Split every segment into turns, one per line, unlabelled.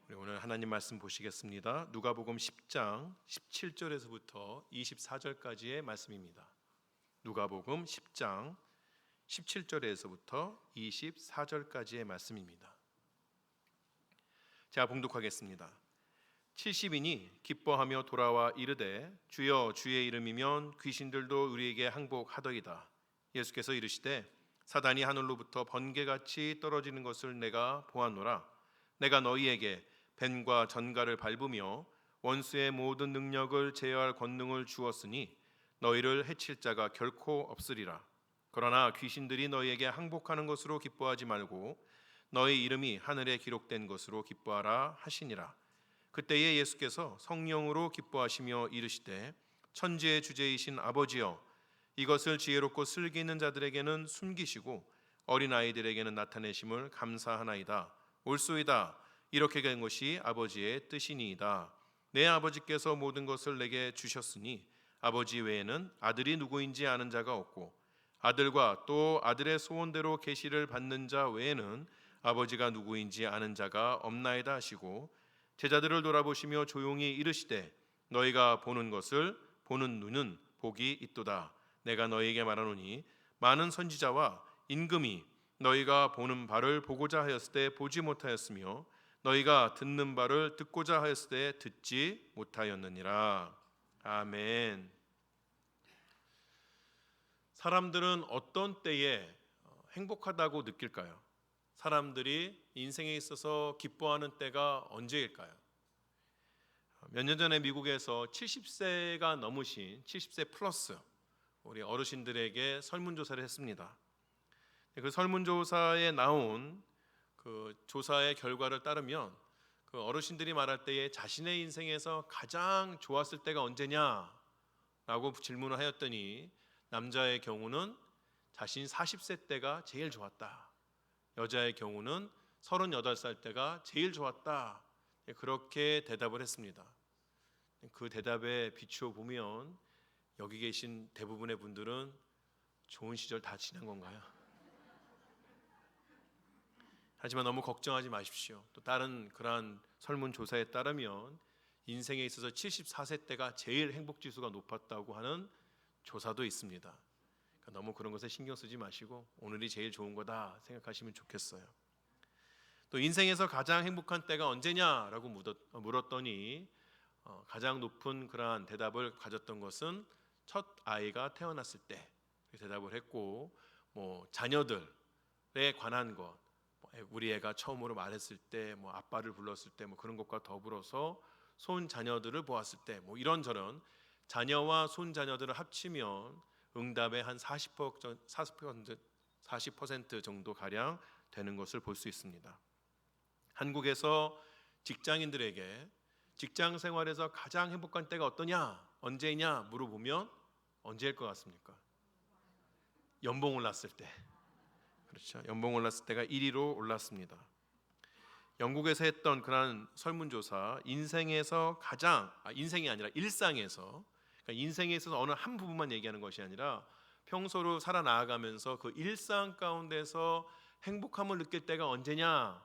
우리 오늘 하나님 말씀 보시겠습니다. 누가복음 10장 17절에서부터 24절까지의 말씀입니다. 누가복음 10장 17절에서부터 24절까지의 말씀입니다. 제가 봉독하겠습니다. 70인이 기뻐하며 돌아와 이르되 주여 주의 이름이면 귀신들도 우리에게 항복하더이다. 예수께서 이르시되 사단이 하늘로부터 번개같이 떨어지는 것을 내가 보았노라. 내가 너희에게 뱀과 전갈을 밟으며 원수의 모든 능력을 제어할 권능을 주었으니 너희를 해칠 자가 결코 없으리라. 그러나 귀신들이 너희에게 항복하는 것으로 기뻐하지 말고 너희 이름이 하늘에 기록된 것으로 기뻐하라 하시니라. 그때에 예수께서 성령으로 기뻐하시며 이르시되 천지의 주제이신 아버지여 이것을 지혜롭고 슬기 있는 자들에게는 숨기시고 어린아이들에게는 나타내심을 감사하나이다. 옳소이다. 이렇게 된 것이 아버지의 뜻이니이다. 내 아버지께서 모든 것을 내게 주셨으니 아버지 외에는 아들이 누구인지 아는 자가 없고 아들과 또 아들의 소원대로 계시를 받는 자 외에는 아버지가 누구인지 아는 자가 없나이다 하시고 제자들을 돌아보시며 조용히 이르시되 너희가 보는 것을 보는 눈은 복이 있도다. 내가 너희에게 말하노니 많은 선지자와 임금이 너희가 보는 바를 보고자 하였을 때 보지 못하였으며 너희가 듣는 바를 듣고자 하였을 때 듣지 못하였느니라. 아멘. 사람들은 어떤 때에 행복하다고 느낄까요? 사람들이 인생에 있어서 기뻐하는 때가 언제일까요? 몇 년 전에 미국에서 70세가 넘으신 70세 플러스 우리 어르신들에게 설문조사를 했습니다. 그 설문조사에 나온 그 조사의 결과를 따르면 그 어르신들이 말할 때에 자신의 인생에서 가장 좋았을 때가 언제냐라고 질문을 하였더니 남자의 경우는 자신 40세 때가 제일 좋았다. 여자의 경우는 38살 때가 제일 좋았다. 그렇게 대답을 했습니다. 그 대답에 비추어 보면 여기 계신 대부분의 분들은 좋은 시절 다 지난 건가요? 하지만 너무 걱정하지 마십시오. 또 다른 그러한 설문조사에 따르면 인생에 있어서 74세 때가 제일 행복지수가 높았다고 하는 조사도 있습니다. 그러니까 너무 그런 것에 신경 쓰지 마시고 오늘이 제일 좋은 거다 생각하시면 좋겠어요. 또 인생에서 가장 행복한 때가 언제냐라고 물었더니 가장 높은 그러한 대답을 가졌던 것은 첫 아이가 태어났을 때 대답을 했고 자녀들에 관한 것 우리 애가 처음으로 말했을 때 아빠를 불렀을 때 그런 것과 더불어서 손 자녀들을 보았을 때 이런저런 자녀와 손 자녀들을 합치면 응답의 한 40% 정도 가량 되는 것을 볼 수 있습니다. 한국에서 직장인들에게 직장 생활에서 가장 행복한 때가 언제냐 물어보면 언제일 것 같습니까? 연봉 올랐을 때. 그렇죠. 연봉 올랐을 때가 1위로 올랐습니다. 영국에서 했던 그런 설문조사 인생에서 인생이 아니라 일상에서 그러니까 인생에 있어서 어느 한 부분만 얘기하는 것이 아니라 평소로 살아나가면서 그 일상 가운데서 행복함을 느낄 때가 언제냐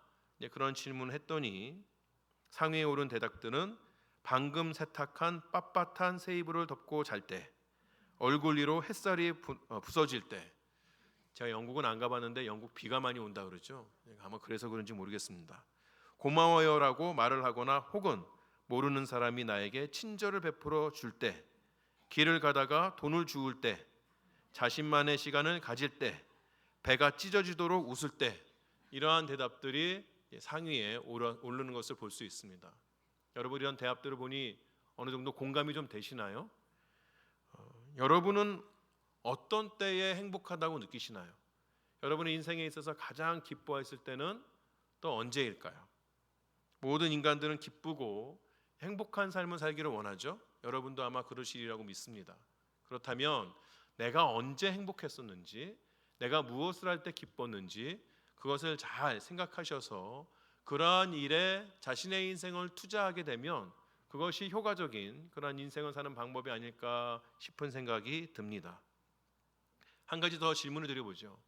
그런 질문을 했더니 상위에 오른 대답들은 방금 세탁한 빳빳한 새 이불을 덮고 잘 때, 얼굴 위로 햇살이 부서질 때. 제가 영국은 안 가봤는데 영국 비가 많이 온다 그러죠. 아마 그래서 그런지 모르겠습니다. 고마워요라고 말을 하거나 혹은 모르는 사람이 나에게 친절을 베풀어 줄 때, 길을 가다가 돈을 주울 때, 자신만의 시간을 가질 때, 배가 찢어지도록 웃을 때, 이러한 대답들이 상위에 오르는 것을 볼 수 있습니다. 여러분 이런 대답들을 보니 어느 정도 공감이 좀 되시나요? 여러분은 어떤 때에 행복하다고 느끼시나요? 여러분의 인생에 있어서 가장 기뻐했을 때는 또 언제일까요? 모든 인간들은 기쁘고 행복한 삶을 살기를 원하죠. 여러분도 아마 그러시리라고 믿습니다. 그렇다면 내가 언제 행복했었는지, 내가 무엇을 할 때 기뻤는지 그것을 잘 생각하셔서 그러한 일에 자신의 인생을 투자하게 되면 그것이 효과적인 그러한 인생을 사는 방법이 아닐까 싶은 생각이 듭니다. 한 가지 더 질문을 드려보죠.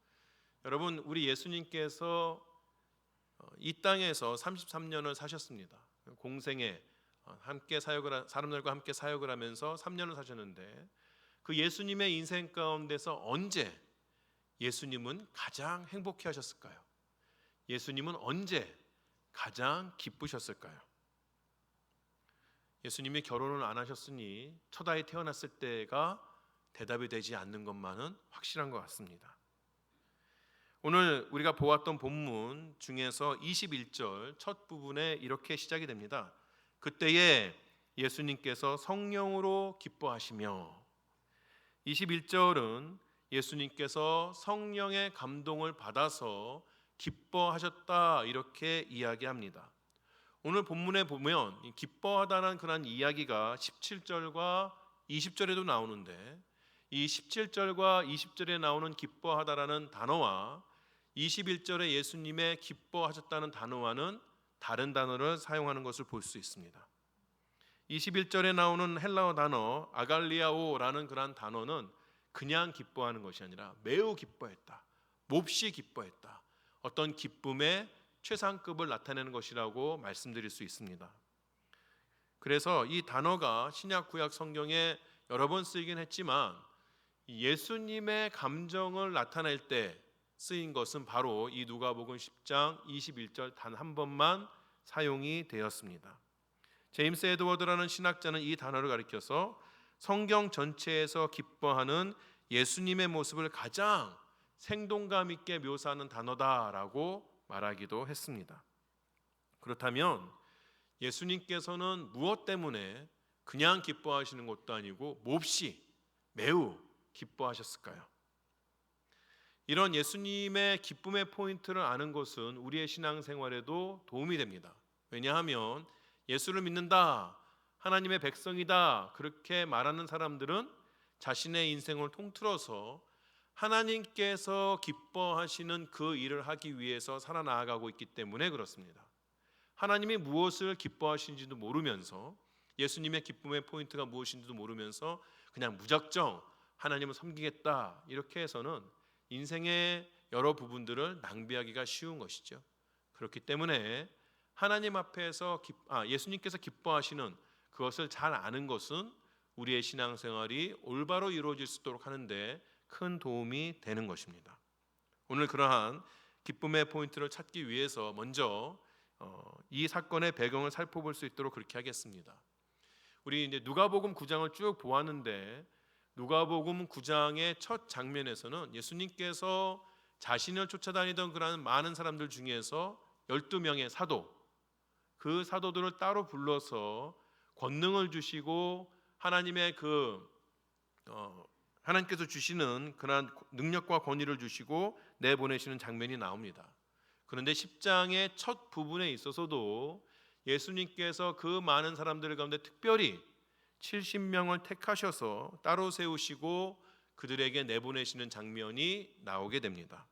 여러분 우리 예수님께서 이 땅에서 33년을 사셨습니다. 공생에 함께 사람들과 함께 사역을 하면서 3년을 사셨는데 그 예수님의 인생 가운데서 언제 예수님은 가장 행복해 하셨을까요? 예수님은 언제 가장 기쁘셨을까요? 예수님이 결혼을 안 하셨으니 첫 아이 태어났을 때가 대답이 되지 않는 것만은 확실한 것 같습니다. 오늘 우리가 보았던 본문 중에서 21절 첫 부분에 이렇게 시작이 됩니다. 그때에 예수님께서 성령으로 기뻐하시며, 21절은 예수님께서 성령의 감동을 받아서 기뻐하셨다 이렇게 이야기합니다. 오늘 본문에 보면 기뻐하다는 그런 이야기가 17절과 20절에도 나오는데 이 17절과 20절에 나오는 기뻐하다라는 단어와 21절에 예수님의 기뻐하셨다는 단어와는 다른 단어를 사용하는 것을 볼 수 있습니다. 21절에 나오는 헬라어 단어 아갈리아오라는 그런 단어는 그냥 기뻐하는 것이 아니라 매우 기뻐했다, 몹시 기뻐했다, 어떤 기쁨의 최상급을 나타내는 것이라고 말씀드릴 수 있습니다. 그래서 이 단어가 신약 구약 성경에 여러 번 쓰이긴 했지만 예수님의 감정을 나타낼 때 쓰인 것은 바로 이 누가복음 10장 21절 단 한 번만 사용이 되었습니다. 제임스 에드워드라는 신학자는 이 단어를 가리켜서 성경 전체에서 기뻐하는 예수님의 모습을 가장 생동감 있게 묘사하는 단어다라고 말하기도 했습니다. 그렇다면 예수님께서는 무엇 때문에 그냥 기뻐하시는 것도 아니고 몹시 매우 기뻐하셨을까요? 이런 예수님의 기쁨의 포인트를 아는 것은 우리의 신앙생활에도 도움이 됩니다. 왜냐하면 예수를 믿는다, 하나님의 백성이다 그렇게 말하는 사람들은 자신의 인생을 통틀어서 하나님께서 기뻐하시는 그 일을 하기 위해서 살아나가고 있기 때문에 그렇습니다. 하나님이 무엇을 기뻐하시는지도 모르면서, 예수님의 기쁨의 포인트가 무엇인지도 모르면서 그냥 무작정 하나님을 섬기겠다 이렇게 해서는 인생의 여러 부분들을 낭비하기가 쉬운 것이죠. 그렇기 때문에 하나님 앞에서 예수님께서 기뻐하시는 그것을 잘 아는 것은 우리의 신앙생활이 올바로 이루어질 수 있도록 하는데 큰 도움이 되는 것입니다. 오늘 그러한 기쁨의 포인트를 찾기 위해서 먼저 이 사건의 배경을 살펴볼 수 있도록 그렇게 하겠습니다. 우리 이제 누가복음 9장을 쭉 보았는데 누가복음 9장의 첫 장면에서는 예수님께서 자신을 쫓아다니던 그런 많은 사람들 중에서 12명의 사도, 그 사도들을 따로 불러서 권능을 주시고 하나님의 하나님께서 주시는 그런 능력과 권위를 주시고 내보내시는 장면이 나옵니다. 그런데 10장의 첫 부분에 있어서도 예수님께서 그 많은 사람들 가운데 특별히 70명을 택하셔서 따로 세우시고 그들에게 내보내시는 장면이 나오게 됩니다.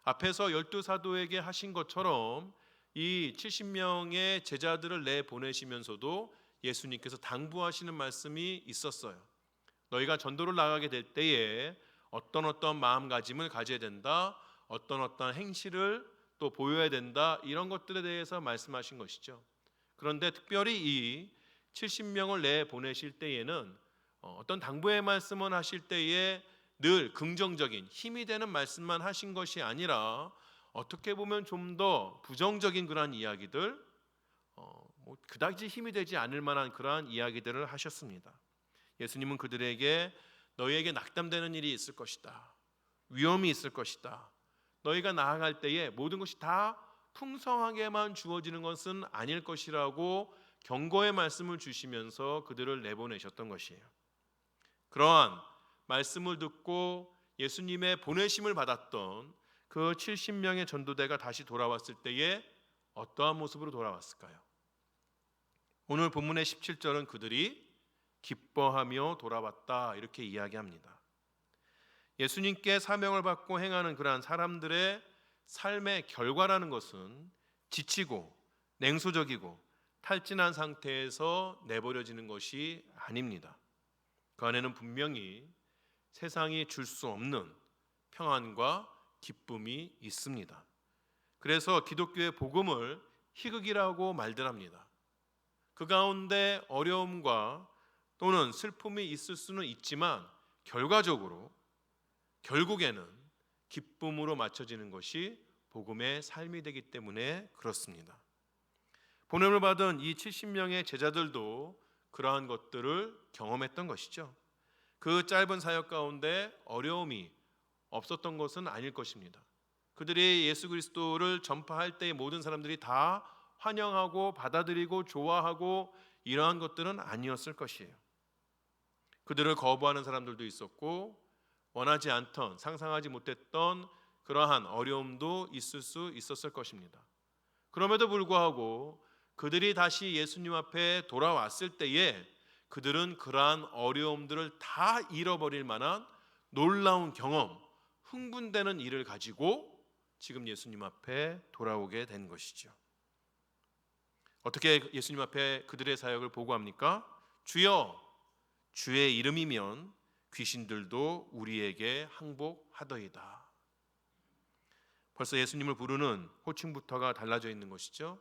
앞에서 12사도에게 하신 것처럼 이 70명의 제자들을 내보내시면서도 예수님께서 당부하시는 말씀이 있었어요. 너희가 전도를 나가게 될 때에 어떤 마음가짐을 가져야 된다, 어떤 행실을 또 보여야 된다, 이런 것들에 대해서 말씀하신 것이죠. 그런데 특별히 이 70명을 내보내실 때에는 어떤 당부의 말씀을 하실 때에 늘 긍정적인 힘이 되는 말씀만 하신 것이 아니라 어떻게 보면 좀 더 부정적인 그러한 이야기들, 그다지 힘이 되지 않을 만한 그러한 이야기들을 하셨습니다. 예수님은 그들에게 너희에게 낙담되는 일이 있을 것이다, 위험이 있을 것이다, 너희가 나아갈 때에 모든 것이 다 풍성하게만 주어지는 것은 아닐 것이라고 경고의 말씀을 주시면서 그들을 내보내셨던 것이에요. 그러한 말씀을 듣고 예수님의 보내심을 받았던 그 70명의 전도대가 다시 돌아왔을 때에 어떠한 모습으로 돌아왔을까요? 오늘 본문의 17절은 그들이 기뻐하며 돌아왔다 이렇게 이야기합니다. 예수님께 사명을 받고 행하는 그러한 사람들의 삶의 결과라는 것은 지치고 냉소적이고 탈진한 상태에서 내버려지는 것이 아닙니다. 그 안에는 분명히 세상이 줄 수 없는 평안과 기쁨이 있습니다. 그래서 기독교의 복음을 희극이라고 말들 합니다. 그 가운데 어려움과 또는 슬픔이 있을 수는 있지만 결국에는 기쁨으로 맞춰지는 것이 복음의 삶이 되기 때문에 그렇습니다. 보냄을 받은 이 70명의 제자들도 그러한 것들을 경험했던 것이죠. 그 짧은 사역 가운데 어려움이 없었던 것은 아닐 것입니다. 그들이 예수 그리스도를 전파할 때 모든 사람들이 다 환영하고 받아들이고 좋아하고 이러한 것들은 아니었을 것이에요. 그들을 거부하는 사람들도 있었고 원하지 않던, 상상하지 못했던 그러한 어려움도 있을 수 있었을 것입니다. 그럼에도 불구하고 그들이 다시 예수님 앞에 돌아왔을 때에 그들은 그러한 어려움들을 다 잃어버릴 만한 놀라운 경험, 흥분되는 일을 가지고 지금 예수님 앞에 돌아오게 된 것이죠. 어떻게 예수님 앞에 그들의 사역을 보고합니까? 주여, 주의 이름이면 귀신들도 우리에게 항복하더이다. 벌써 예수님을 부르는 호칭부터가 달라져 있는 것이죠.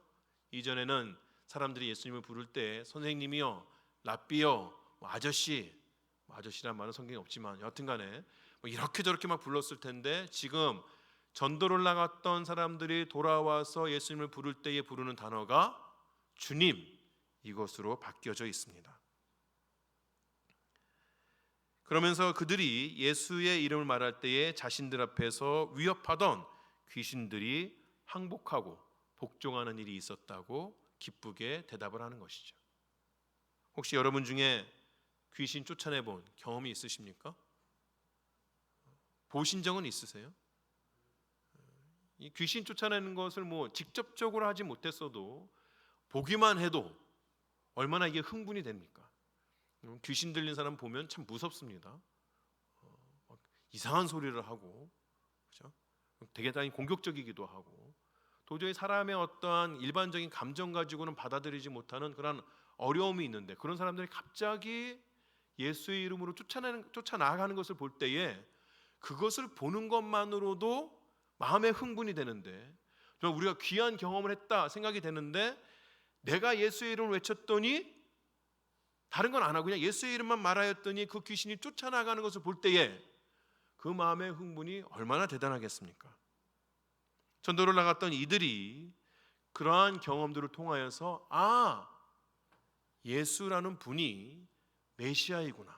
이전에는 사람들이 예수님을 부를 때 선생님이요, 랍비요, 아저씨란 말은 성경에 없지만 여하튼간에 이렇게 저렇게 막 불렀을 텐데 지금 전도를 나갔던 사람들이 돌아와서 예수님을 부를 때에 부르는 단어가 주님, 이것으로 바뀌어져 있습니다. 그러면서 그들이 예수의 이름을 말할 때에 자신들 앞에서 위협하던 귀신들이 항복하고 복종하는 일이 있었다고 기쁘게 대답을 하는 것이죠. 혹시 여러분 중에 귀신 쫓아내본 경험이 있으십니까? 보신 적은 있으세요? 이 귀신 쫓아내는 것을 직접적으로 하지 못했어도 보기만 해도 얼마나 이게 흥분이 됩니까? 귀신 들린 사람 보면 참 무섭습니다. 이상한 소리를 하고, 그렇죠? 되게 공격적이기도 하고, 도저히 사람의 어떠한 일반적인 감정 가지고는 받아들이지 못하는 그런 어려움이 있는데 그런 사람들이 갑자기 예수의 이름으로 쫓아나가는 것을 볼 때에 그것을 보는 것만으로도 마음의 흥분이 되는데, 우리가 귀한 경험을 했다 생각이 되는데 내가 예수의 이름을 외쳤더니 다른 건 안 하고 그냥 예수의 이름만 말하였더니 그 귀신이 쫓아나가는 것을 볼 때에 그 마음의 흥분이 얼마나 대단하겠습니까? 전도를 나갔던 이들이 그러한 경험들을 통하여서 예수라는 분이 메시아이구나,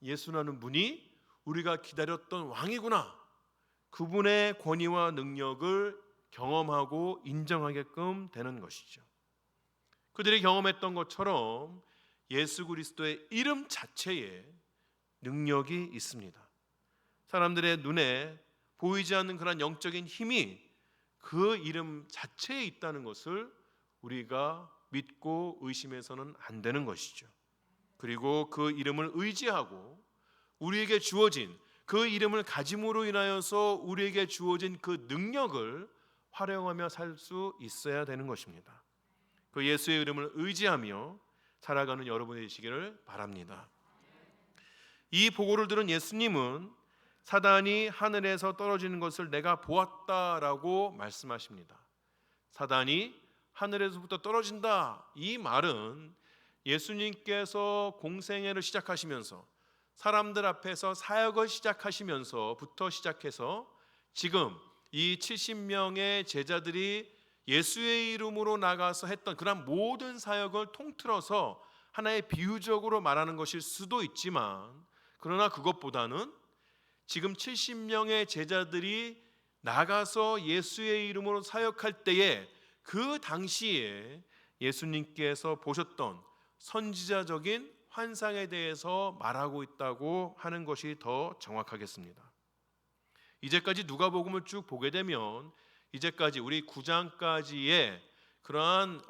예수라는 분이 우리가 기다렸던 왕이구나, 그분의 권위와 능력을 경험하고 인정하게끔 되는 것이죠. 그들이 경험했던 것처럼 예수 그리스도의 이름 자체에 능력이 있습니다. 사람들의 눈에 보이지 않는 그런 영적인 힘이 그 이름 자체에 있다는 것을 우리가 믿고 의심해서는 안 되는 것이죠. 그리고 그 이름을 의지하고 우리에게 주어진 그 이름을 가짐으로 인하여서 우리에게 주어진 그 능력을 활용하며 살 수 있어야 되는 것입니다. 그 예수의 이름을 의지하며 살아가는 여러분이 되시기를 바랍니다. 이 보고를 들은 예수님은 사단이 하늘에서 떨어지는 것을 내가 보았다라고 말씀하십니다. 사단이 하늘에서부터 떨어진다, 이 말은 예수님께서 공생애를 시작하시면서 사람들 앞에서 사역을 시작하시면서부터 시작해서 지금 이 70명의 제자들이 예수의 이름으로 나가서 했던 그런 모든 사역을 통틀어서 하나의 비유적으로 말하는 것일 수도 있지만, 그러나 그것보다는 지금 70명의 제자들이 나가서 예수의 이름으로 사역할 때에 그 당시에 예수님께서 보셨던 선지자적인 환상에 대해서 말하고 있다고 하는 것이 더 정확하겠습니다. 이제까지 누가복음을 쭉 보게 되면 이제까지 우리 9장까지의 그러한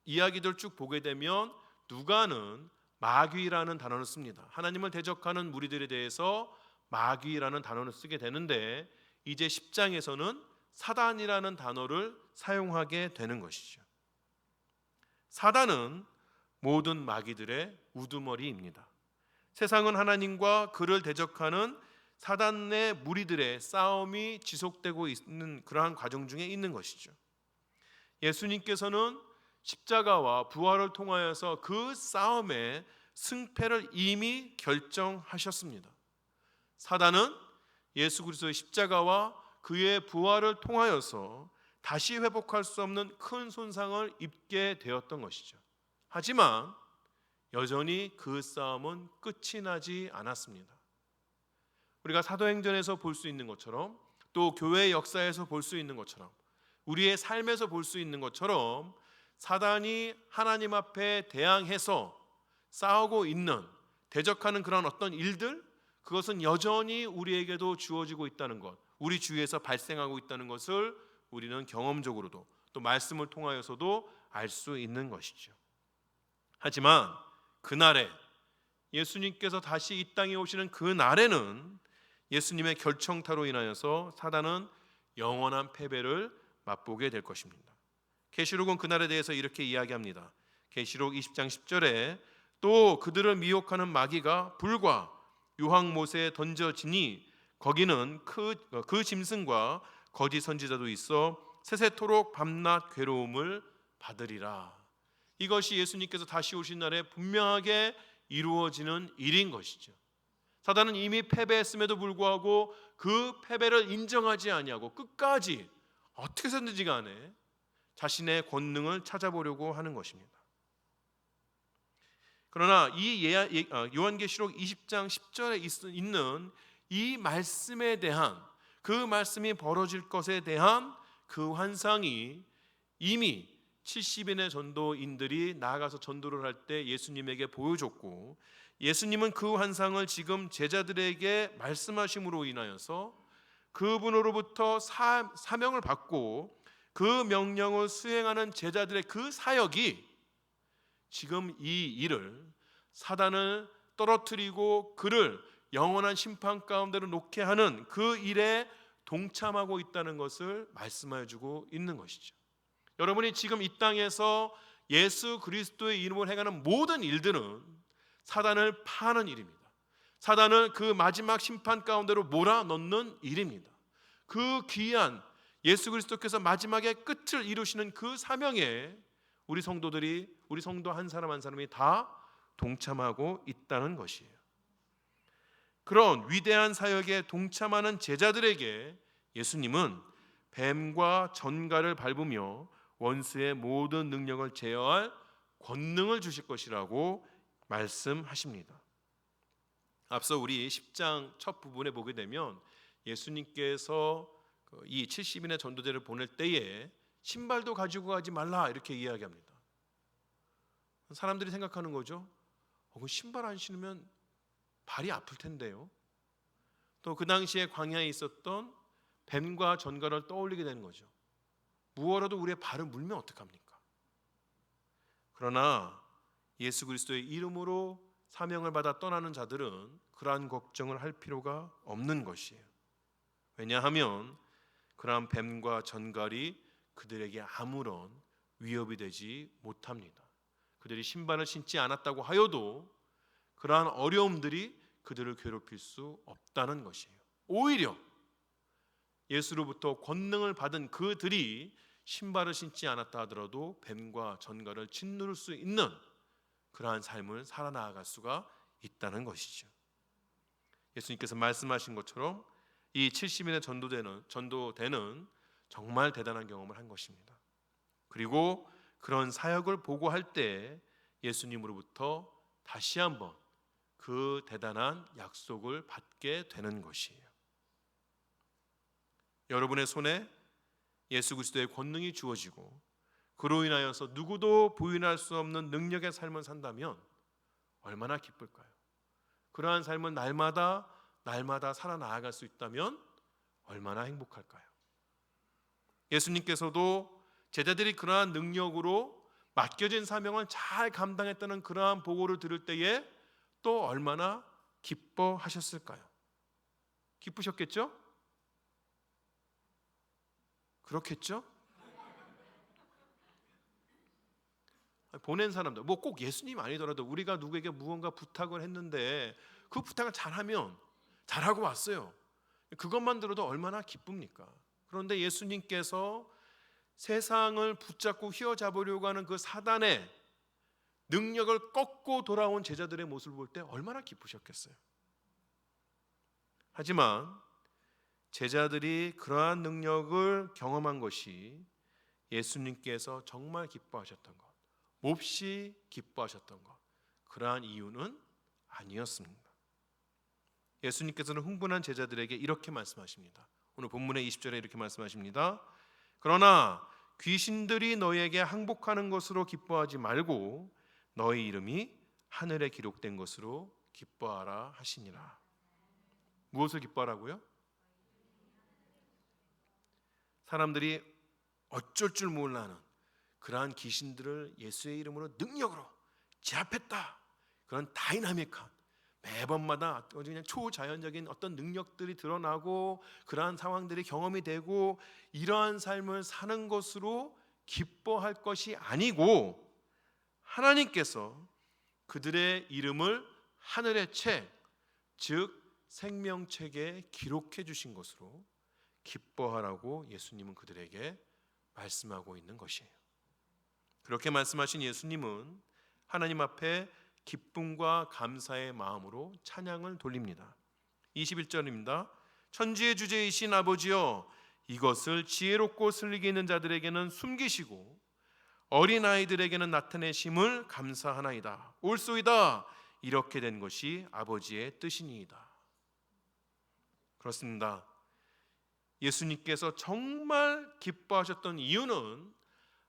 이야기들 쭉 보게 되면 누가는 마귀라는 단어를 씁니다. 하나님을 대적하는 무리들에 대해서 마귀라는 단어를 쓰게 되는데 이제 10장에서는 사단이라는 단어를 사용하게 되는 것이죠. 사단은 모든 마귀들의 우두머리입니다. 세상은 하나님과 그를 대적하는 사단의 무리들의 싸움이 지속되고 있는 그러한 과정 중에 있는 것이죠. 예수님께서는 십자가와 부활을 통하여서 그 싸움의 승패를 이미 결정하셨습니다. 사단은 예수 그리스도의 십자가와 그의 부활을 통하여서 다시 회복할 수 없는 큰 손상을 입게 되었던 것이죠. 하지만 여전히 그 싸움은 끝이 나지 않았습니다. 우리가 사도행전에서 볼 수 있는 것처럼, 또 교회 역사에서 볼 수 있는 것처럼, 우리의 삶에서 볼 수 있는 것처럼 사단이 하나님 앞에 대항해서 싸우고 있는, 대적하는 그런 어떤 일들, 그것은 여전히 우리에게도 주어지고 있다는 것, 우리 주위에서 발생하고 있다는 것을 우리는 경험적으로도 또 말씀을 통하여서도 알 수 있는 것이죠. 하지만 그날에, 예수님께서 다시 이 땅에 오시는 그 날에는 예수님의 결정타로 인하여서 사단은 영원한 패배를 맛보게 될 것입니다. 계시록은 그날에 대해서 이렇게 이야기합니다. 계시록 20장 10절에 또 그들을 미혹하는 마귀가 불과 유황못에 던져지니 거기는 그 짐승과 거짓 선지자도 있어 세세토록 밤낮 괴로움을 받으리라. 이것이 예수님께서 다시 오신 날에 분명하게 이루어지는 일인 것이죠. 사단은 이미 패배했음에도 불구하고 그 패배를 인정하지 아니하고 끝까지 어떻게 해서든지 간에 자신의 권능을 찾아보려고 하는 것입니다. 그러나 이 요한계시록 20장 10절에 있는 이 말씀에 대한, 그 말씀이 벌어질 것에 대한 그 환상이 이미 70인의 전도인들이 나아가서 전도를 할 때 예수님에게 보여줬고, 예수님은 그 환상을 지금 제자들에게 말씀하심으로 인하여서 그분으로부터 사명을 받고 그 명령을 수행하는 제자들의 그 사역이 지금 이 일을, 사단을 떨어뜨리고 그를 영원한 심판 가운데로 놓게 하는 그 일에 동참하고 있다는 것을 말씀해 주고 있는 것이죠. 여러분이 지금 이 땅에서 예수 그리스도의 이름을 행하는 모든 일들은 사단을 파는 일입니다. 사단을 그 마지막 심판 가운데로 몰아넣는 일입니다. 그 귀한 예수 그리스도께서 마지막에 끝을 이루시는 그 사명에 우리 성도들이, 우리 성도 한 사람 한 사람이 다 동참하고 있다는 것이에요. 그런 위대한 사역에 동참하는 제자들에게 예수님은 뱀과 전갈을 밟으며 원수의 모든 능력을 제어할 권능을 주실 것이라고 말씀하십니다. 앞서 우리 10장 첫 부분에 보게 되면 예수님께서 이 70인의 전도자를 보낼 때에 신발도 가지고 가지 말라 이렇게 이야기합니다. 사람들이 생각하는 거죠. 그 신발 안 신으면 발이 아플 텐데요. 또 그 당시에 광야에 있었던 뱀과 전갈을 떠올리게 되는 거죠. 무엇라도 우리의 발을 물면 어떡합니까? 그러나 예수 그리스도의 이름으로 사명을 받아 떠나는 자들은 그러한 걱정을 할 필요가 없는 것이에요. 왜냐하면 그러한 뱀과 전갈이 그들에게 아무런 위협이 되지 못합니다. 그들이 신발을 신지 않았다고 하여도 그러한 어려움들이 그들을 괴롭힐 수 없다는 것이에요. 오히려 예수로부터 권능을 받은 그들이 신발을 신지 않았다 하더라도 뱀과 전갈을 짓누를 수 있는 그러한 삶을 살아나갈 수가 있다는 것이죠. 예수님께서 말씀하신 것처럼 이 70인의 전도대는 정말 대단한 경험을 한 것입니다. 그리고 그런 사역을 보고할 때 예수님으로부터 다시 한번 그 대단한 약속을 받게 되는 것이에요. 여러분의 손에 예수 그리스도의 권능이 주어지고 그로 인하여서 누구도 부인할 수 없는 능력의 삶을 산다면 얼마나 기쁠까요? 그러한 삶을 날마다 살아나갈 수 있다면 얼마나 행복할까요? 예수님께서도 제자들이 그러한 능력으로 맡겨진 사명을 잘 감당했다는 그러한 보고를 들을 때에 또 얼마나 기뻐하셨을까요? 기쁘셨겠죠? 그렇겠죠? 보낸 사람들, 뭐 꼭 예수님 아니더라도 우리가 누구에게 무언가 부탁을 했는데 그 부탁을 잘하면 잘하고 왔어요. 그것만 들어도 얼마나 기쁩니까? 그런데 예수님께서 세상을 붙잡고 휘어잡으려고 하는 그 사단의 능력을 꺾고 돌아온 제자들의 모습을 볼 때 얼마나 기쁘셨겠어요. 하지만 제자들이 그러한 능력을 경험한 것이 예수님께서 정말 기뻐하셨던 것, 몹시 기뻐하셨던 것, 그러한 이유는 아니었습니다. 예수님께서는 흥분한 제자들에게 이렇게 말씀하십니다. 오늘 본문의 20절에 이렇게 말씀하십니다. 그러나 귀신들이 너희에게 항복하는 것으로 기뻐하지 말고 너희 이름이 하늘에 기록된 것으로 기뻐하라 하시니라. 무엇을 기뻐하라고요? 사람들이 어쩔 줄 몰라하는 그러한 귀신들을 예수의 이름으로 능력으로 제압했다. 그런 다이나믹한, 매번마다 그냥 초자연적인 어떤 능력들이 드러나고 그러한 상황들이 경험이 되고 이러한 삶을 사는 것으로 기뻐할 것이 아니고, 하나님께서 그들의 이름을 하늘의 책, 즉 생명책에 기록해 주신 것으로 기뻐하라고 예수님은 그들에게 말씀하고 있는 것이에요. 그렇게 말씀하신 예수님은 하나님 앞에 기쁨과 감사의 마음으로 찬양을 돌립니다. 21절입니다. 천지의 주제이신 아버지여, 이것을 지혜롭고 슬기게 있는 자들에게는 숨기시고 어린아이들에게는 나타내심을 감사하나이다. 옳소이다. 이렇게 된 것이 아버지의 뜻이니이다. 그렇습니다. 예수님께서 정말 기뻐하셨던 이유는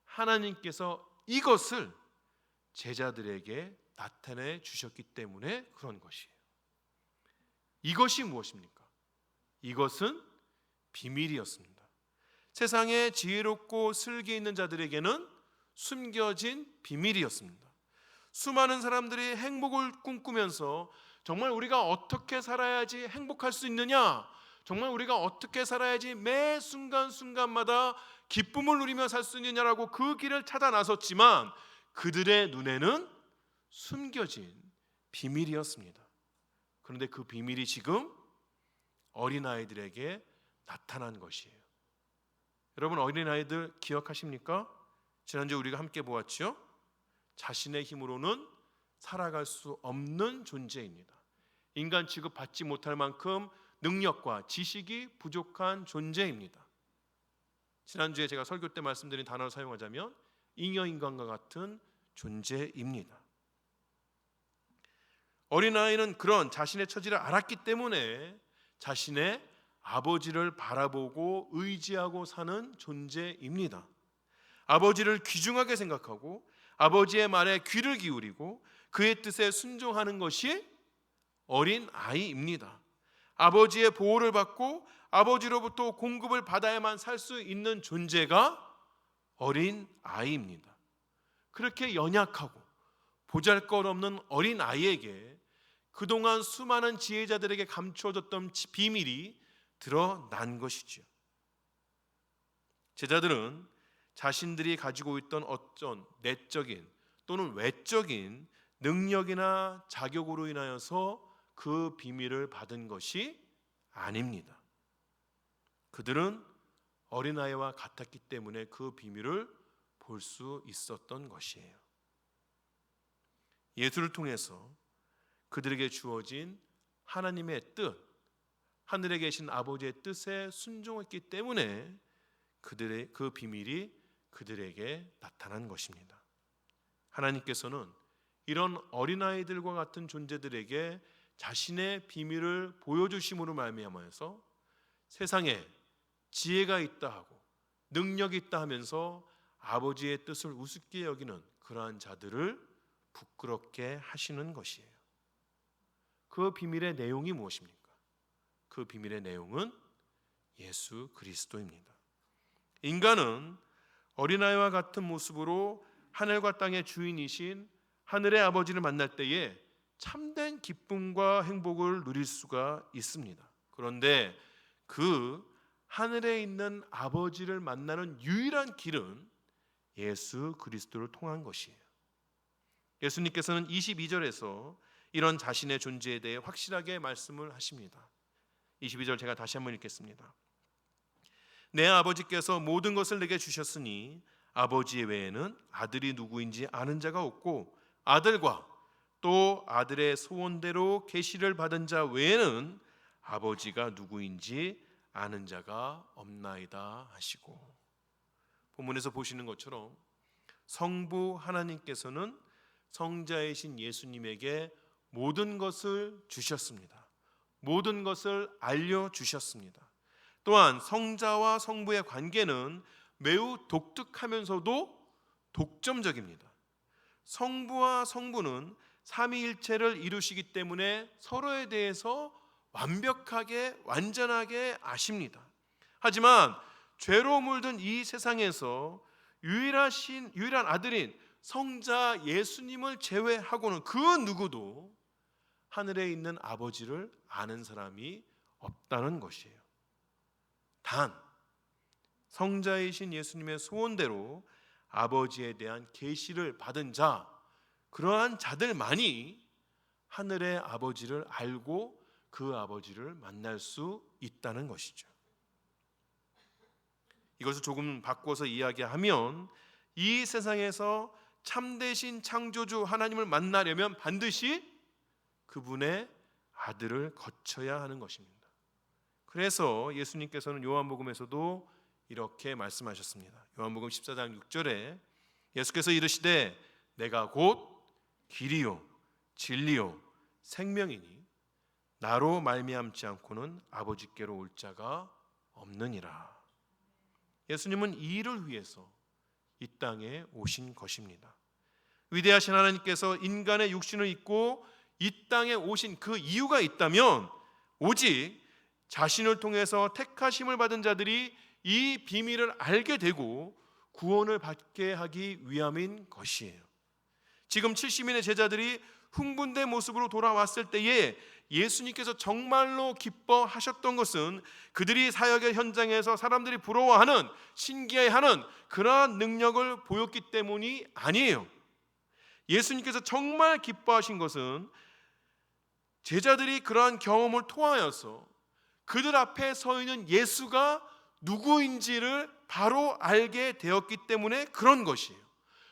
하나님께서 이것을 제자들에게 나타내 주셨기 때문에 그런 것이에요. 이것이 무엇입니까? 이것은 비밀이었습니다. 세상에 지혜롭고 슬기 있는 자들에게는 숨겨진 비밀이었습니다. 수많은 사람들이 행복을 꿈꾸면서 정말 우리가 어떻게 살아야지 행복할 수 있느냐, 정말 우리가 어떻게 살아야지 매 순간순간마다 기쁨을 누리며 살 수 있느냐라고 그 길을 찾아 나섰지만 그들의 눈에는 숨겨진 비밀이었습니다. 그런데 그 비밀이 지금 어린아이들에게 나타난 것이에요. 여러분, 어린아이들 기억하십니까? 지난주에 우리가 함께 보았죠? 자신의 힘으로는 살아갈 수 없는 존재입니다. 인간 취급받지 못할 만큼 능력과 지식이 부족한 존재입니다. 지난주에 제가 설교 때 말씀드린 단어를 사용하자면 잉여인간과 같은 존재입니다. 어린아이는 그런 자신의 처지를 알았기 때문에 자신의 아버지를 바라보고 의지하고 사는 존재입니다. 아버지를 귀중하게 생각하고 아버지의 말에 귀를 기울이고 그의 뜻에 순종하는 것이 어린아이입니다. 아버지의 보호를 받고 아버지로부터 공급을 받아야만 살 수 있는 존재가 어린아이입니다. 그렇게 연약하고 보잘것없는 어린아이에게 그동안 수많은 지혜자들에게 감추어졌던 비밀이 드러난 것이죠. 제자들은 자신들이 가지고 있던 어떤 내적인 또는 외적인 능력이나 자격으로 인하여서 그 비밀을 받은 것이 아닙니다. 그들은 어린아이와 같았기 때문에 그 비밀을 볼 수 있었던 것이에요. 예수를 통해서 그들에게 주어진 하나님의 뜻, 하늘에 계신 아버지의 뜻에 순종했기 때문에 그들의 그 비밀이 그들에게 나타난 것입니다. 하나님께서는 이런 어린아이들과 같은 존재들에게 자신의 비밀을 보여주심으로 말미암아서 세상에 지혜가 있다 하고 능력이 있다 하면서 아버지의 뜻을 우습게 여기는 그러한 자들을 부끄럽게 하시는 것이에요. 그 비밀의 내용이 무엇입니까? 그 비밀의 내용은 예수 그리스도입니다. 인간은 어린아이와 같은 모습으로 하늘과 땅의 주인이신 하늘의 아버지를 만날 때에 참된 기쁨과 행복을 누릴 수가 있습니다. 그런데 그 하늘에 있는 아버지를 만나는 유일한 길은 예수 그리스도를 통한 것이에요. 예수님께서는 22절에서 이런 자신의 존재에 대해 확실하게 말씀을 하십니다. 22절 제가 다시 한번 읽겠습니다. 내 아버지께서 모든 것을 내게 주셨으니 아버지 외에는 아들이 누구인지 아는 자가 없고 아들과 또 아들의 소원대로 계시를 받은 자 외에는 아버지가 누구인지 아는 자가 없나이다 하시고, 본문에서 보시는 것처럼 성부 하나님께서는 성자이신 예수님에게 모든 것을 주셨습니다. 모든 것을 알려주셨습니다. 또한 성자와 성부의 관계는 매우 독특하면서도 독점적입니다. 성부와 성부는 삼위일체를 이루시기 때문에 서로에 대해서 완벽하게 완전하게 아십니다. 하지만 죄로 물든 이 세상에서 유일한 아들인 성자 예수님을 제외하고는 그 누구도 하늘에 있는 아버지를 아는 사람이 없다는 것이에요. 단 성자이신 예수님의 소원대로 아버지에 대한 계시를 받은 자, 그러한 자들만이 하늘의 아버지를 알고 그 아버지를 만날 수 있다는 것이죠. 이것을 조금 바꿔서 이야기하면 이 세상에서 참되신 창조주 하나님을 만나려면 반드시 그분의 아들을 거쳐야 하는 것입니다. 그래서 예수님께서는 요한복음에서도 이렇게 말씀하셨습니다. 요한복음 14장 6절에 예수께서 이르시되 내가 곧 길이요 진리요 생명이니 나로 말미암지 않고는 아버지께로 올 자가 없느니라. 예수님은 이 일을 위해서 이 땅에 오신 것입니다. 위대하신 하나님께서 인간의 육신을 입고 이 땅에 오신 그 이유가 있다면 오직 자신을 통해서 택하심을 받은 자들이 이 비밀을 알게 되고 구원을 받게 하기 위함인 것이에요. 지금 70인의 제자들이 흥분된 모습으로 돌아왔을 때에 예수님께서 정말로 기뻐하셨던 것은 그들이 사역의 현장에서 사람들이 부러워하는, 신기해하는 그러한 능력을 보였기 때문이 아니에요. 예수님께서 정말 기뻐하신 것은 제자들이 그러한 경험을 통하여서 그들 앞에 서 있는 예수가 누구인지를 바로 알게 되었기 때문에 그런 것이에요.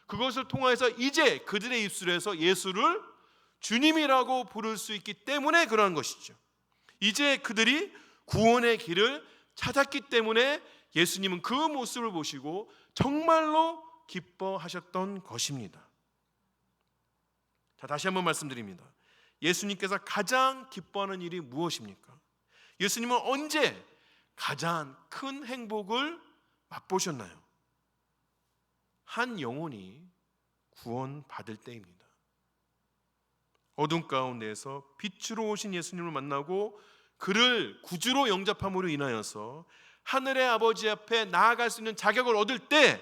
그것을 통해서 이제 그들의 입술에서 예수를 주님이라고 부를 수 있기 때문에 그러한 것이죠. 이제 그들이 구원의 길을 찾았기 때문에 예수님은 그 모습을 보시고 정말로 기뻐하셨던 것입니다. 자, 다시 한번 말씀드립니다. 예수님께서 가장 기뻐하는 일이 무엇입니까? 예수님은 언제 가장 큰 행복을 맛보셨나요? 한 영혼이 구원받을 때입니다. 어둠 가운데에서 빛으로 오신 예수님을 만나고 그를 구주로 영접함으로 인하여서 하늘의 아버지 앞에 나아갈 수 있는 자격을 얻을 때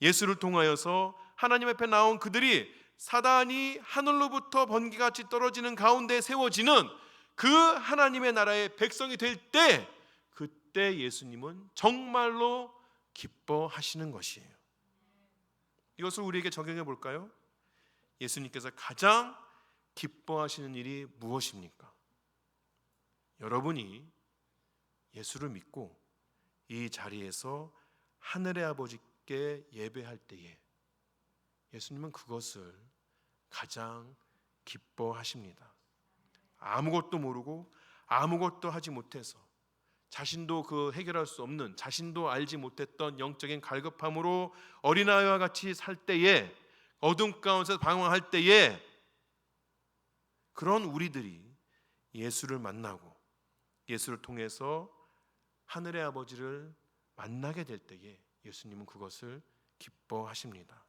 예수를 통하여서 하나님 앞에 나온 그들이 사단이 하늘로부터 번개같이 떨어지는 가운데 세워지는 그 하나님의 나라의 백성이 될 때, 그때 예수님은 정말로 기뻐하시는 것이에요. 이것을 우리에게 적용해 볼까요? 예수님께서 가장 기뻐하시는 일이 무엇입니까? 여러분이 예수를 믿고 이 자리에서 하늘의 아버지께 예배할 때에 예수님은 그것을 가장 기뻐하십니다. 아무것도 모르고 아무것도 하지 못해서 자신도 그 해결할 수 없는, 자신도 알지 못했던 영적인 갈급함으로 어린아이와 같이 살 때에, 어둠 가운데서 방황할 때에 그런 우리들이 예수를 만나고 예수를 통해서 하늘의 아버지를 만나게 될 때에 예수님은 그것을 기뻐하십니다.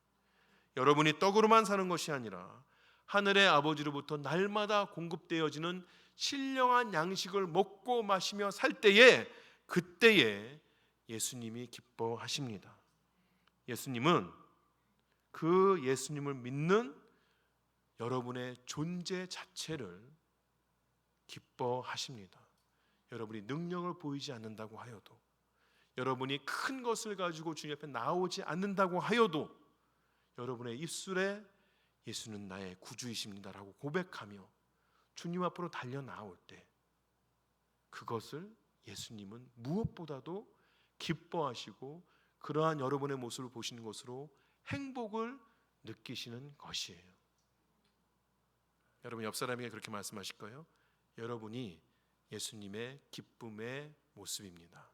여러분이 떡으로만 사는 것이 아니라 하늘의 아버지로부터 날마다 공급되어지는 신령한 양식을 먹고 마시며 살 때에, 그때에 예수님이 기뻐하십니다. 예수님은 그 예수님을 믿는 여러분의 존재 자체를 기뻐하십니다. 여러분이 능력을 보이지 않는다고 하여도, 여러분이 큰 것을 가지고 주님 앞에 나오지 않는다고 하여도 여러분의 입술에 예수는 나의 구주이십니다라고 고백하며 주님 앞으로 달려 나올 때 그것을 예수님은 무엇보다도 기뻐하시고 그러한 여러분의 모습을 보시는 것으로 행복을 느끼시는 것이에요. 여러분 옆 사람에게 그렇게 말씀하실 거예요. 여러분이 예수님의 기쁨의 모습입니다.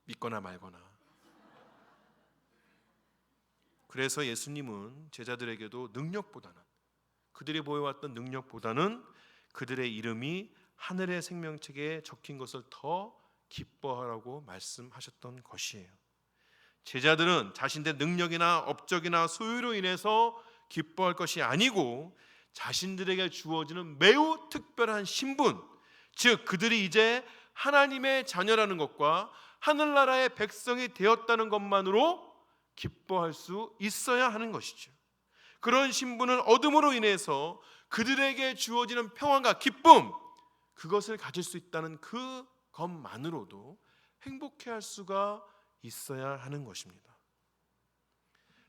믿거나 말거나. 그래서 예수님은 제자들에게도 능력보다는, 그들이 보여왔던 능력보다는 그들의 이름이 하늘의 생명책에 적힌 것을 더 기뻐하라고 말씀하셨던 것이에요. 제자들은 자신들의 능력이나 업적이나 소유로 인해서 기뻐할 것이 아니고 자신들에게 주어지는 매우 특별한 신분, 즉 그들이 이제 하나님의 자녀라는 것과 하늘나라의 백성이 되었다는 것만으로 기뻐할 수 있어야 하는 것이죠. 그런 신분을 얻음으로 인해서 그들에게 주어지는 평안과 기쁨, 그것을 가질 수 있다는 그것만으로도 행복해할 수가 있어야 하는 것입니다.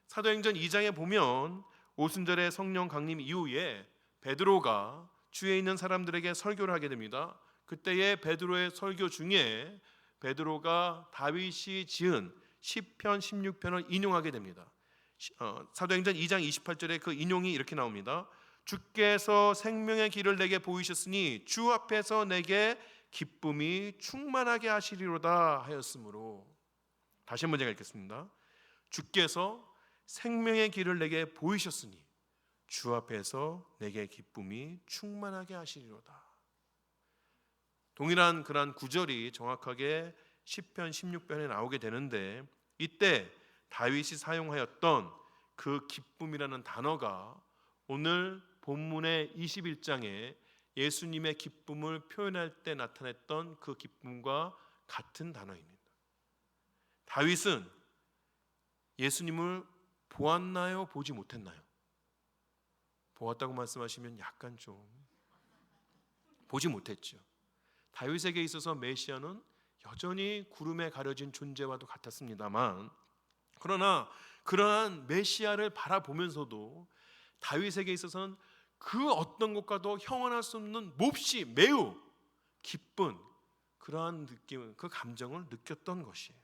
사도행전 2장에 보면 오순절의 성령 강림 이후에 베드로가 주위에 있는 사람들에게 설교를 하게 됩니다. 그때의 베드로의 설교 중에 베드로가 다윗이 지은 시편 16편을 인용하게 됩니다. 사도행전 2장 28절에 그 인용이 이렇게 나옵니다. 주께서 생명의 길을 내게 보이셨으니 주 앞에서 내게 기쁨이 충만하게 하시리로다 하였으므로. 다시 한번 제가 읽겠습니다. 주께서 생명의 길을 내게 보이셨으니 주 앞에서 내게 기쁨이 충만하게 하시리로다. 동일한 그러한 구절이 정확하게 시편 16편에 나오게 되는데, 이때 다윗이 사용하였던 그 기쁨이라는 단어가 오늘 본문의 21장에 예수님의 기쁨을 표현할 때 나타냈던 그 기쁨과 같은 단어입니다. 다윗은 예수님을 보았나요? 보지 못했나요? 보았다고 말씀하시면 약간 좀 보지 못했죠. 다윗에게 있어서 메시아는 여전히 구름에 가려진 존재와도 같았습니다만, 그러나 그러한 메시아를 바라보면서도 다윗에게 있어서는 그 어떤 것과도 형언할 수 없는 몹시 매우 기쁜 그러한 느낌, 그 감정을 느꼈던 것이에요.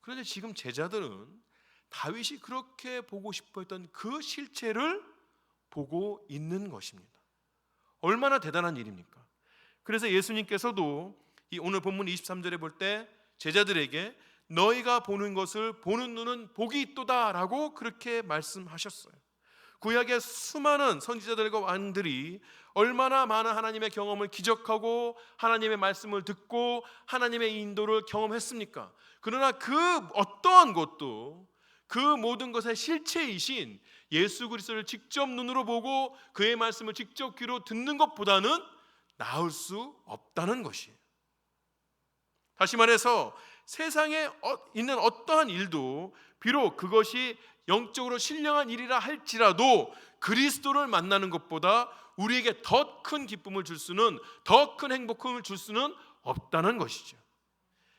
그런데 지금 제자들은 다윗이 그렇게 보고 싶어 했던 그 실체를 보고 있는 것입니다. 얼마나 대단한 일입니까? 그래서 예수님께서도 이 오늘 본문 23절에 볼 때 제자들에게 너희가 보는 것을 보는 눈은 복이 있도다 라고 그렇게 말씀하셨어요. 구약의 수많은 선지자들과 왕들이 얼마나 많은 하나님의 경험을 기적하고 하나님의 말씀을 듣고 하나님의 인도를 경험했습니까? 그러나 그 어떠한 것도 그 모든 것의 실체이신 예수 그리스도를 직접 눈으로 보고 그의 말씀을 직접 귀로 듣는 것보다는 나을 수 없다는 것이에요. 다시 말해서 세상에 있는 어떠한 일도 비록 그것이 영적으로 신령한 일이라 할지라도 그리스도를 만나는 것보다 우리에게 더 큰 기쁨을 줄 수는, 더 큰 행복을 줄 수는 없다는 것이죠.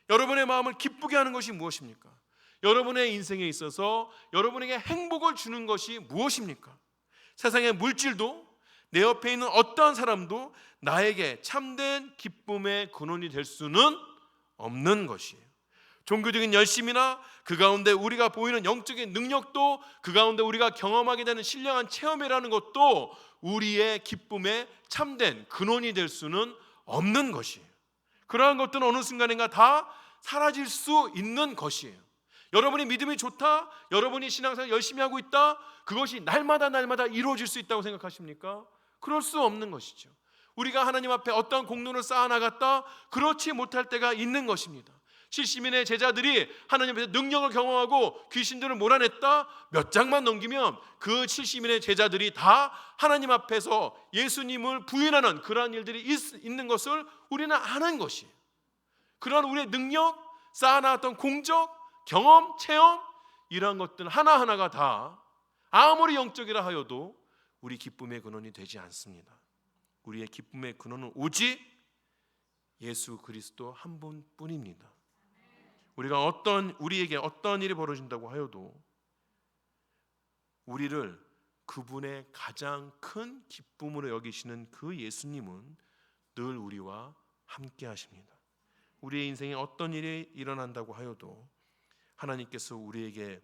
여러분의 마음을 기쁘게 하는 것이 무엇입니까? 여러분의 인생에 있어서 여러분에게 행복을 주는 것이 무엇입니까? 세상의 물질도 내 옆에 있는 어떠한 사람도 나에게 참된 기쁨의 근원이 될 수는 없는 것이에요. 종교적인 열심이나 그 가운데 우리가 보이는 영적인 능력도, 그 가운데 우리가 경험하게 되는 신령한 체험이라는 것도 우리의 기쁨의 참된 근원이 될 수는 없는 것이에요. 그러한 것들은 어느 순간인가 다 사라질 수 있는 것이에요. 여러분이 믿음이 좋다, 여러분이 신앙생활 열심히 하고 있다, 그것이 날마다 이루어질 수 있다고 생각하십니까? 그럴 수 없는 것이죠. 우리가 하나님 앞에 어떤 공로를 쌓아나갔다, 그렇지 못할 때가 있는 것입니다. 70인의 제자들이 하나님 앞에서 능력을 경험하고 귀신들을 몰아냈다, 몇 장만 넘기면 그 70인의 제자들이 다 하나님 앞에서 예수님을 부인하는 그러한 일들이 있는 것을 우리는 아는 것이에요. 그러한 우리의 능력, 쌓아나왔던 공적, 경험, 체험, 이러한 것들 하나하나가 다 아무리 영적이라 하여도 우리 기쁨의 근원이 되지 않습니다. 우리의 기쁨의 근원은 오직 예수 그리스도 한 분뿐입니다. 우리에게 어떤 일이 벌어진다고 하여도 우리를 그분의 가장 큰 기쁨으로 여기시는 그 예수님은 늘 우리와 함께 하십니다. 우리의 인생에 어떤 일이 일어난다고 하여도 하나님께서 우리에게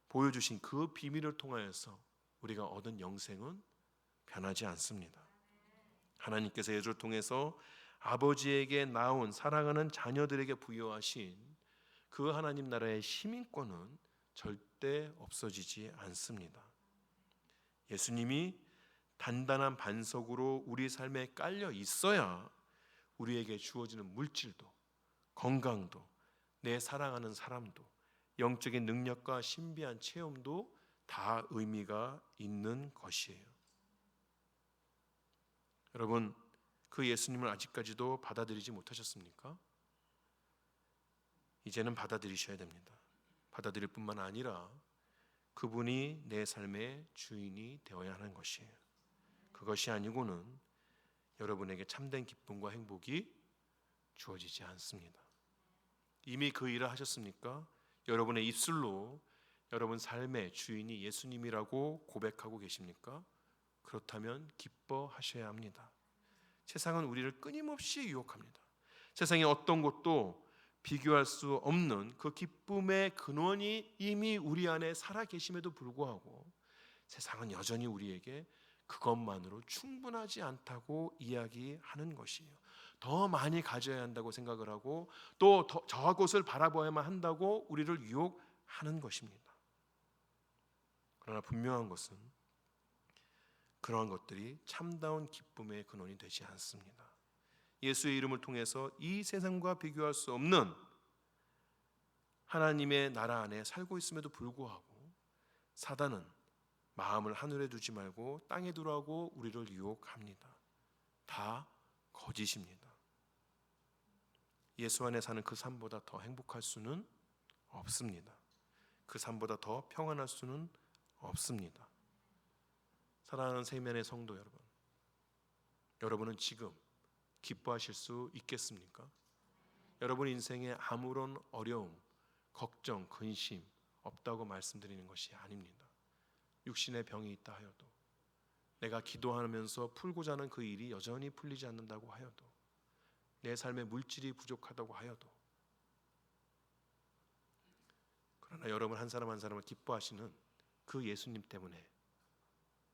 보여주신 그 비밀을 통하여서 우리가 얻은 영생은 변하지 않습니다. 하나님께서 예수를 통해서 아버지에게 나온 사랑하는 자녀들에게 부여하신 그 하나님 나라의 시민권은 절대 없어지지 않습니다. 예수님이 단단한 반석으로 우리 삶에 깔려 있어야 우리에게 주어지는 물질도, 건강도, 내 사랑하는 사람도, 영적인 능력과 신비한 체험도 다 의미가 있는 것이에요. 여러분, 그 예수님을 아직까지도 받아들이지 못하셨습니까? 이제는 받아들이셔야 됩니다. 받아들일 뿐만 아니라 그분이 내 삶의 주인이 되어야 하는 것이에요. 그것이 아니고는 여러분에게 참된 기쁨과 행복이 주어지지 않습니다. 이미 그 일을 하셨습니까? 여러분의 입술로 여러분 삶의 주인이 예수님이라고 고백하고 계십니까? 그렇다면 기뻐하셔야 합니다. 세상은 우리를 끊임없이 유혹합니다. 세상의 어떤 것도 비교할 수 없는 그 기쁨의 근원이 이미 우리 안에 살아계심에도 불구하고 세상은 여전히 우리에게 그것만으로 충분하지 않다고 이야기하는 것이에요. 더 많이 가져야 한다고 생각을 하고 또 저것을 바라봐야만 한다고 우리를 유혹하는 것입니다. 그러나 분명한 것은 그러한 것들이 참다운 기쁨의 근원이 되지 않습니다. 예수의 이름을 통해서 이 세상과 비교할 수 없는 하나님의 나라 안에 살고 있음에도 불구하고 사단은 마음을 하늘에 두지 말고 땅에 두라고 우리를 유혹합니다. 다 거짓입니다. 예수 안에 사는 그 삶보다 더 행복할 수는 없습니다. 그 삶보다 더 평안할 수는 없습니다. 사랑하는 세면의 성도 여러분, 여러분은 지금 기뻐하실 수 있겠습니까? 여러분 인생에 아무런 어려움, 걱정, 근심 없다고 말씀드리는 것이 아닙니다. 육신의 병이 있다 하여도, 내가 기도하면서 풀고자 하는 그 일이 여전히 풀리지 않는다고 하여도, 내 삶의 물질이 부족하다고 하여도, 그러나 여러분 한 사람 한 사람을 기뻐하시는 그 예수님 때문에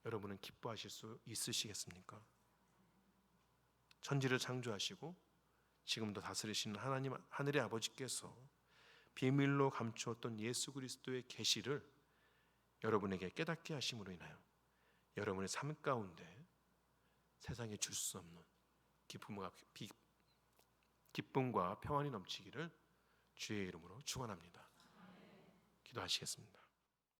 여러분은 기뻐하실 수 있으시겠습니까? 천지를 창조하시고 지금도 다스리시는 하나님 하늘의 아버지께서 비밀로 감추었던 예수 그리스도의 계시를 여러분에게 깨닫게 하심으로 인하여 여러분의 삶 가운데 세상에 줄 수 없는 기쁨과 평안이 넘치기를 주의 이름으로 축원합니다. 기도하시겠습니다.